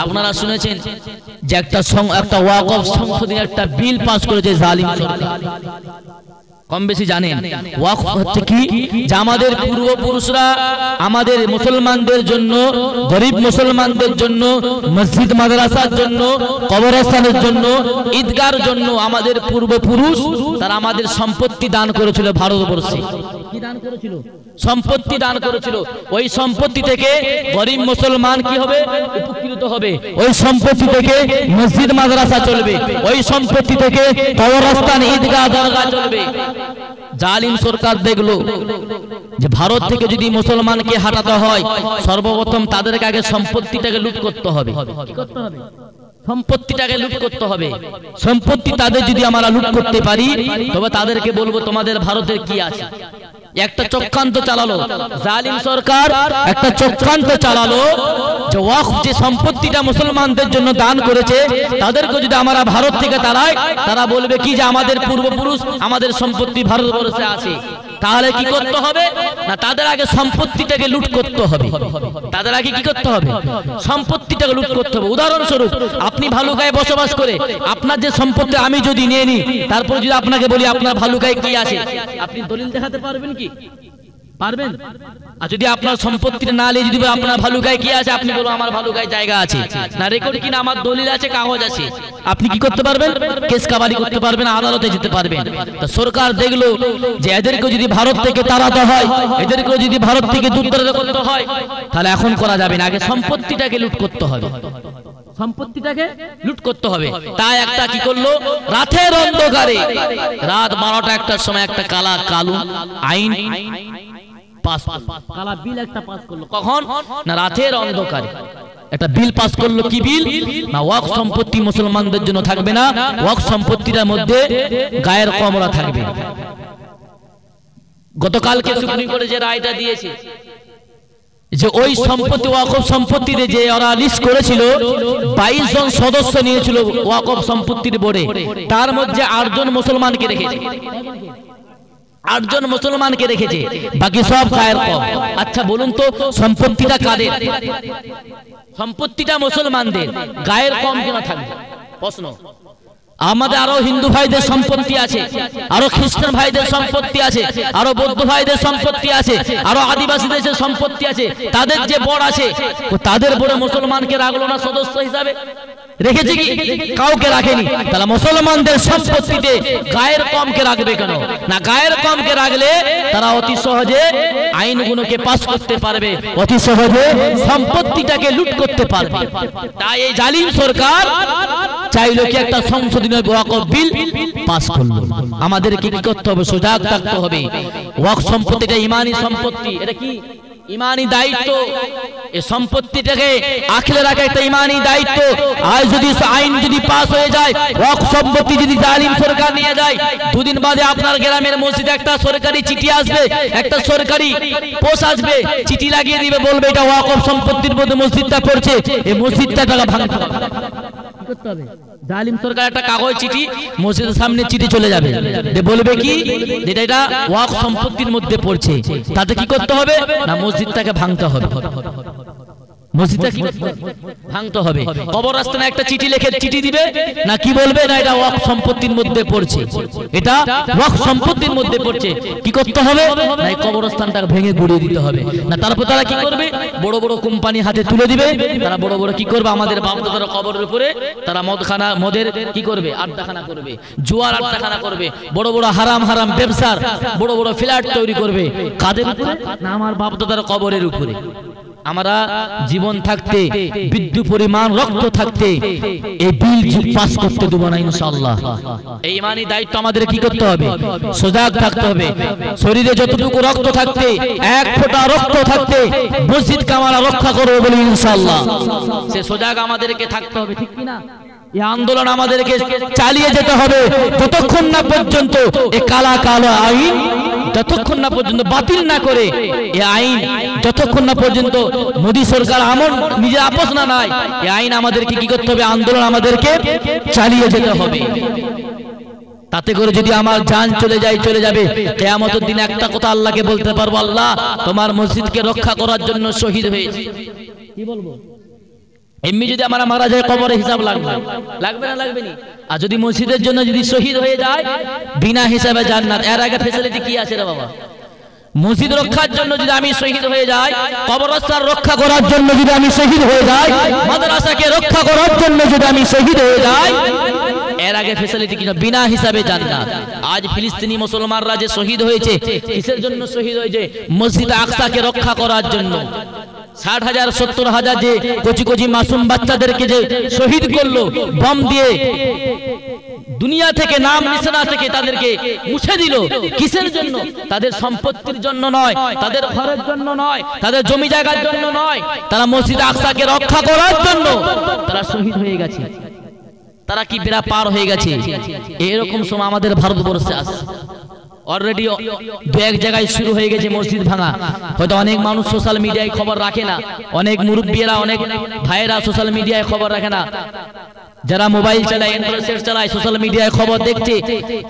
আপনারা শুনেছেন যে একটা ওয়াকফ সংশোধনী একটা বিল পাস করেছে জালিম সরকার। কম বেশি জানেন ওয়াকফ হচ্ছে কি, যে আমাদের পূর্বপুরুষরা আমাদের মুসলমানদের জন্য, গরিব মুসলমানদের জন্য, মসজিদ মাদ্রাসার জন্য, কবরস্থানের জন্য, ঈদগার জন্য আমাদের পূর্বপুরুষ তারা আমাদের সম্পত্তি দান করেছিল ভারতবর্ষে। কি দান করেছিল? সম্পত্তি দান করেছিল। ওই সম্পত্তি থেকে গরিব মুসলমান কি হবে? উপকৃত হবে। ওই সম্পত্তি থেকে মসজিদ মাদ্রাসা চলবে, ওই সম্পত্তি থেকে কবরস্থান, ঈদগাহ, দরগা চলবে। জালিম সরকার দেখলো যে ভারত থেকে যদি মুসলমানকে হাঁটাতে হয়, সর্বপ্রথম তাদেরকে আগে সম্পত্তিটাকে লুট করতে হবে। কি করতে হবে? সম্পত্তিটাকে লুট করতে হবে। সম্পত্তি তাদের যদি আমরা লুট করতে পারি, তবে তাদেরকে বলবো তোমাদের ভারতের কি আছে। একটা চক্রান্ত চালালো জালিম সরকার, একটা চক্রান্ত চালালো যে ওয়াকফ যে সম্পত্তিটা মুসলমানদের জন্য দান করেছে, তাদেরকে যদি আমরা ভারত থেকে তাড়াই, তারা বলবে কি যে আমাদের পূর্বপুরুষ, আমাদের সম্পত্তি ভারতবর্ষে আছে। তাহলে কি করতে হবে না, তাদের আগে সম্পত্তিটাকে লুট করতে হবে। তাদের আগে কি করতে হবে? সম্পত্তিটাকে লুট করতে হবে। উদাহরণস্বরূপ আপনি ভালুকায় বসবাস করে আপনার যে সম্পত্তি আমি যদি নিয়ে নিই, তারপর যদি আপনাকে বলি আপনার ভালুকায় কি আছে, আপনি দলিল দেখাতে পারবেন কি? পারবেন? আর যদি আপনার সম্পত্তিটা না নিয়ে যদি আপনার ভালুকায় কি আছে, আপনি বলবেন আমার ভালুকায় জায়গা আছে না, রেকর্ড কিনা আমার দলিল আছে, কাগজ আছে, আপনি কি করতে পারবেন? কেস কাবারি করতে পারবেন, আদালতে যেতে পারবেন। তো সরকার দেখলো যে এদেরকে যদি ভারত থেকে তাড়াতে হয়, এদেরকে যদি ভারত থেকে দূরদর্শন করতে হয়, তাহলে এখন করা যাবে না, আগে সম্পত্তিটাকে লুট করতে হবে। সম্পত্তিটাকে লুট করতে হবে। তাই একটা কি করলো, রাতের অন্ধকারে, রাত 12টা 1টার সময় একটা কালো আইন পাস করলো, কালা বিল একটা পাস করলো। কখন না, রাতের অন্ধকারে একটা বিল পাস করলো। কি বিল না, ওয়াকফ সম্পত্তি মুসলমানদের জন্য থাকবে না, ওয়াকফ সম্পত্তির মধ্যে গায়ের কমরা থাকবে। গতকালকে সুপ্রিম কোর্টে যে রায়টা দিয়েছে যে ওই সম্পত্তি ওয়াকফ সম্পত্তিতে যে ওরা লিস্ট করেছিল 22 জন সদস্য নিয়েছিল ওয়াকফ সম্পত্তির বোর্ডে, তার মধ্যে 8 জন মুসলমানকে রেখেছে। 8 জন মুসলমানকে রেখেছে, বাকি সব গায়ের কম। আচ্ছা বলুন তো সম্পত্তিটা কাদের? সম্পত্তিটা মুসলমানদের, গায়ের কম কেন থাকবে? প্রশ্ন। আমাদের আরো হিন্দু ভাইদের সম্পত্তি আছে, আরো খ্রিস্টান ভাইদের সম্পত্তি আছে, আরো বৌদ্ধ ভাইদের সম্পত্তি আছে, আরো আদিবাসীদের সম্পত্তি আছে। তাদের যে বোর্ড আছে, তাদের বোর্ডে মুসলমানকে রাখলো না সদস্য হিসাবে? রেখেছে কি? কাউকে রাখেনি। তাহলে মুসলমানদের সম্পত্তিতে গায়ের কমকে রাখবে কেন? না, গায়ের কমকে রাখলে তারা অতি সহজে আইনগুলোকে পাস করতে পারবে, অতি সহজে সম্পত্তিটাকে লুট করতে পারবে। তাই এই জালিম সরকার চাইলো কি একটা সংশোধনী ওয়াকফ বিল পাস করলো। আমাদেরকে কি করতে হবে? সজাগ থাকতে হবে। ওয়াকফ সম্পত্তিটা ঈমানি সম্পত্তি, এটা কি ঈমানি দায়িত্ব। এই সম্পত্তিটাকে আঁকড়ে রাখা একটা ঈমানি দায়িত্ব। আর যদি আইন যদি পাস হয়ে যায়, ওয়াকফ সম্পত্তি যদি জালিম সরকার নিয়ে যায়, দুদিন বাদে আপনার গ্রামের মসজিদে একটা সরকারি চিঠি আসবে, একটা সরকারি পোস্ট আসবে, চিঠি লাগিয়ে দিবে, বলবে এটা ওয়াকফ সম্পত্তির মধ্যে মসজিদটা পড়ছে, এই মসজিদটা টাকা ভাঙতে হবে। করতে হবে জালিম সরকার একটা কাগজ চিঠি মসজিদের সামনে চিঠি চলে যাবে, বলবে কি যেটা এটা ওয়াকফ সম্পত্তির মধ্যে পড়ছে, তাতে কি করতে হবে না, মসজিদটাকে ভাঙতে হবে। মসজিদটা কি ভাঙতে হবে। কবরস্থানে একটা চিঠি লিখে চিঠি দিবে না, কি বলবে না এটা ওয়াকফ সম্পত্তির মধ্যে পড়ছে, এটা ওয়াকফ সম্পত্তির মধ্যে পড়ছে। কি করতে হবে না, এই কবরস্থানটাকে ভেঙে গুড়িয়ে দিতে হবে। না তারপর তারা কি করবে, বড় বড় কোম্পানি হাতে তুলে দিবে, তারা বড় বড় কি করবে, আমাদের বাপদাদার কবরের উপরে তারা মদের কি করবে, আড্ডাখানা করবে, জুয়ার আড্ডাখানা করবে, বড় বড় হারাম হারাম ব্যবসার বড় বড় ফ্ল্যাট তৈরি করবে। কাদের উপরে না, আমার বাপদাদার কবরের উপরে। আমরা জীবন থাকতে, বিদ্যুৎ পরিমাণ রক্ত থাকতে এই বিল পাস করতে দেব না ইনশাআল্লাহ। এই ঈমানি দায়িত্ব আমাদের কি করতে হবে, সজাগ থাকতে হবে। শরীরে যতটুকু রক্ত থাকতে, এক ফোঁটা রক্ত থাকতে মসজিদকে আমরা রক্ষা করব বলি ইনশাআল্লাহ। সে সজাগ আমাদেরকে থাকতে হবে, ঠিক কি না? এই আন্দোলন আমাদেরকে চালিয়ে যেতে হবে যতক্ষণ না পর্যন্ত এই কালা কালো আইন যতক্ষণ না পর্যন্ত বাতিল না করে, এই আইন যতক্ষণ না পর্যন্ত মোদী সরকার আমল নিজে আপোষ না নেয়, এই আইন আমাদেরকে কি করতে হবে, আন্দোলন আমাদেরকে চালিয়ে যেতে হবে। তাতে করে যদি আমার জান চলে যায়, চলে যাবে, কিয়ামতের দিনে একটা কথা আল্লাহকে বলতে পারবো, আল্লাহ তোমার মসজিদকে রক্ষা করার জন্য শহীদ হয়েছে। কি বলবো? এমনি যদি আমরা মারা যায় কবরে হিসাব লাগবে, লাগবে না লাগবে না? আর যদি মসজিদের জন্য যদি শহীদ হয়ে যায় বিনা হিসাবে জান্নাত। এর আগে ফ্যাসিলিটি কি আছে রে বাবা? মসজিদ রক্ষার জন্য যদি আমি শহীদ হয়ে যাই, কবরস্থান রক্ষা করার জন্য যদি আমি শহীদ হয়ে যাই, মাদ্রাসাকে রক্ষা করার জন্য যদি আমি শহীদ হয়ে যাই, এর আগে ফ্যাসিলিটি কি? বিনা হিসাবে জান্নাত। আজ ফিলিস্তিনি মুসলমানরা যে শহীদ হয়েছে, কিসের জন্য শহীদ হয়েছে? মসজিদ আকসাকে রক্ষা করার জন্য। 60,000 70,000 যে কচি কচি মাসুম বাচ্চাদেরকে যে শহীদ করলো বম দিয়ে, দুনিয়া থেকে নাম নিশানা থেকে তাদেরকে মুছে দিল, কিসের জন্য? তাদের সম্পত্তির জন্য নয়, তাদের ঘরের জন্য নয়, তাদের জমি জায়গার জন্য নয়, তারা মসজিদ আকসাকে রক্ষা করার জন্য তারা শহীদ হয়ে গেছে। তারা কি বেড়া পার হয়ে গেছে। এরকম সময় আমাদের ভারতবর্ষে আসে অলরেডি দু এক জায়গায় শুরু হয়ে গেছে মসজিদ ভাঙা। হয়তো অনেক মানুষ সোশ্যাল মিডিয়ায় খবর রাখে না, অনেক মুরব্বীরা অনেক ভাইয়েরা সোশ্যাল মিডিয়ায় খবর রাখে না। যারা মোবাইল চালায়, অ্যান্ড্রয়েড সেট চালায়, সোশ্যাল মিডিয়ায় খবর দেখছে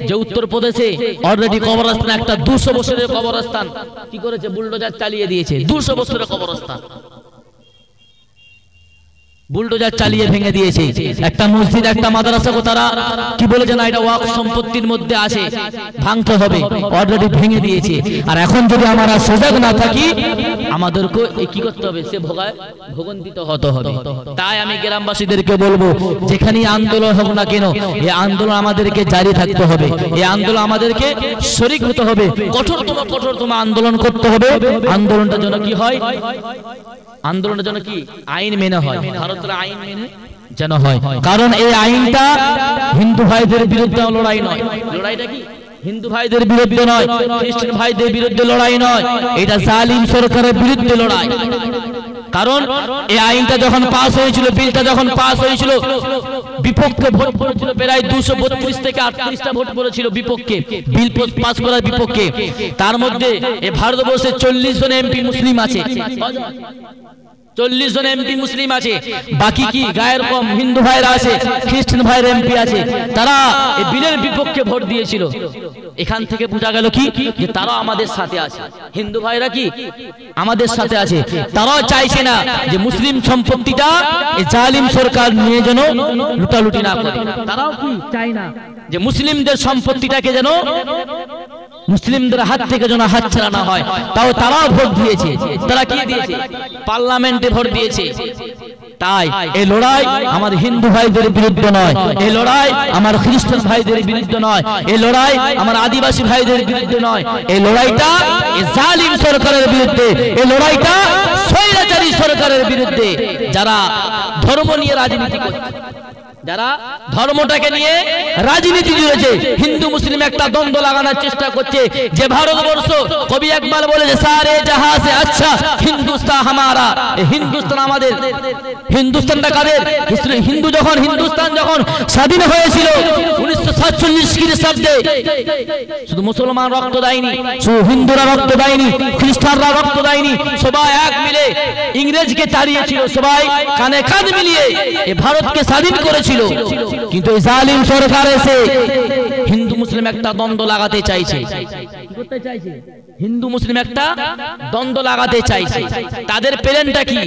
যে উত্তরপ্রদেশে অলরেডি কবরস্থান, একটা 200 বছরের কবরস্থান কি করেছে? বুলডোজার চালিয়ে দিয়েছে। 200 বছরের কবরস্থান বুলডোজার চালিয়ে ভেঙে দিয়েছে। একটা মসজিদ, একটা মাদ্রাসাকে তারা কি বলেছে? না, এটা ওয়াকফ সম্পত্তির মধ্যে আছে, ভাঙতে হবে। অলরেডি ভেঙে দিয়েছে। আর এখন যদি আমরা সজাগ না থাকি, আমাদেরকে কি করতে হবে? সে ভোগান্তিত হতে হবে। তাই আমি গ্রামবাসীদেরকে বলবো, যেখানেই আন্দোলন হোক না কেন, এই আন্দোলন আমাদেরকে জারি থাকতে হবে। এই আন্দোলন আমাদেরকে শরীক হতে হবে। কঠোরতম আন্দোলন করতে হবে। আন্দোলনটা যেন কি হয়? আন্দোলনের জন্য কি? আইন মেনে হয়, ভারতের আইন মেনে যেন হয়। কারণ এই আইনটা হিন্দু ভাইদের বিরুদ্ধে লড়াই নয়। লড়াইটা কি? হিন্দু ভাইদের বিরুদ্ধে নয়, খ্রিস্টান ভাইদের বিরুদ্ধে লড়াই নয়, এটা জালিম সরকারের বিরুদ্ধে লড়াই। কারণ এই আইনটা যখন পাস হয়েছিল, বিলটা যখন পাস হয়েছিল, বিপক্ষে ভোট পড়েছিল প্রায় 232 থেকে 38টা ভোট পড়েছিল বিপক্ষে, বিল পাস করার বিপক্ষে। তার মধ্যে এই ভারতবর্ষে 40 জন এমপি মুসলিম আছে। 40 জন এমপি মুসলিম আছে, বাকি কি গায়ের কম হিন্দু ভাইরা আছে, খ্রিস্টান ভাইরা এমপি আছে। তারা এই বিলের বিপক্ষে ভোট দিয়েছিল। এখান থেকে বোঝা গেল কি? যে তারা আমাদের সাথে আছে। হিন্দু ভাইরা কি আমাদের সাথে আছে। তারাও চাইছে না যে মুসলিম সম্পত্তিটা এই জালিম সরকার নিয়ে যেন লুটালুটি না করে। তারাও কি চায় না যে মুসলিমদের সম্পত্তিটাকে যেন মুসলিমদের হাত থেকে যেন হাতছাড়া না হয়। তাও তারাও ভোট দিয়েছে। তারা কি দিয়েছে? পার্লামেন্টে ভোট দিয়েছে। তাই এই লড়াই আমার হিন্দু ভাইদের বিরুদ্ধে নয়, এই লড়াই আমার খ্রিস্টান ভাইদের বিরুদ্ধে নয়, এই লড়াই আমার আদিবাসী ভাইদের বিরুদ্ধে নয়, এই লড়াইটা এই জালিম সরকারের বিরুদ্ধে, এই লড়াইটা স্বৈরাচারী সরকারের বিরুদ্ধে, যারা ধর্ম নিয়ে রাজনীতি করছে, যারা ধর্মটাকে নিয়ে রাজনীতি জুড়েছে। হিন্দু মুসলিম একটা দ্বন্দ্ব লাগানোর চেষ্টা করছে। যে ভারতবর্ষ, কবি ইকবাল বলেছে, সারে জাহাঁ সে আচ্ছা হিন্দুস্তান হামারা, হিন্দুস্তান আমাদের। হিন্দুস্তানটা কাদের? হিন্দুস্তান যখন স্বাধীন হয়েছিল 1947 খ্রিস্টাব্দে, শুধু মুসলমান রক্ত দেয়নি, শুধু হিন্দুরা রক্ত দেয়নি, খ্রিস্টানরা রক্ত দেয়নি, সবাই এক মিলে ইংরেজকে তাড়িয়েছিল। সবাই কানে কাঁধ মিলিয়ে এই ভারতকে স্বাধীন করেছিল। কিন্তু এই জালিম সরকার এসে হিন্দু মুসলিম একটা দ্বন্দ্ব লাগাতে চাইছে। কি করতে চাইছে? হিন্দু মুসলিম একটা দ্বন্দ্ব লাগাতে চাইছে। তাদের প্ল্যানটা কি?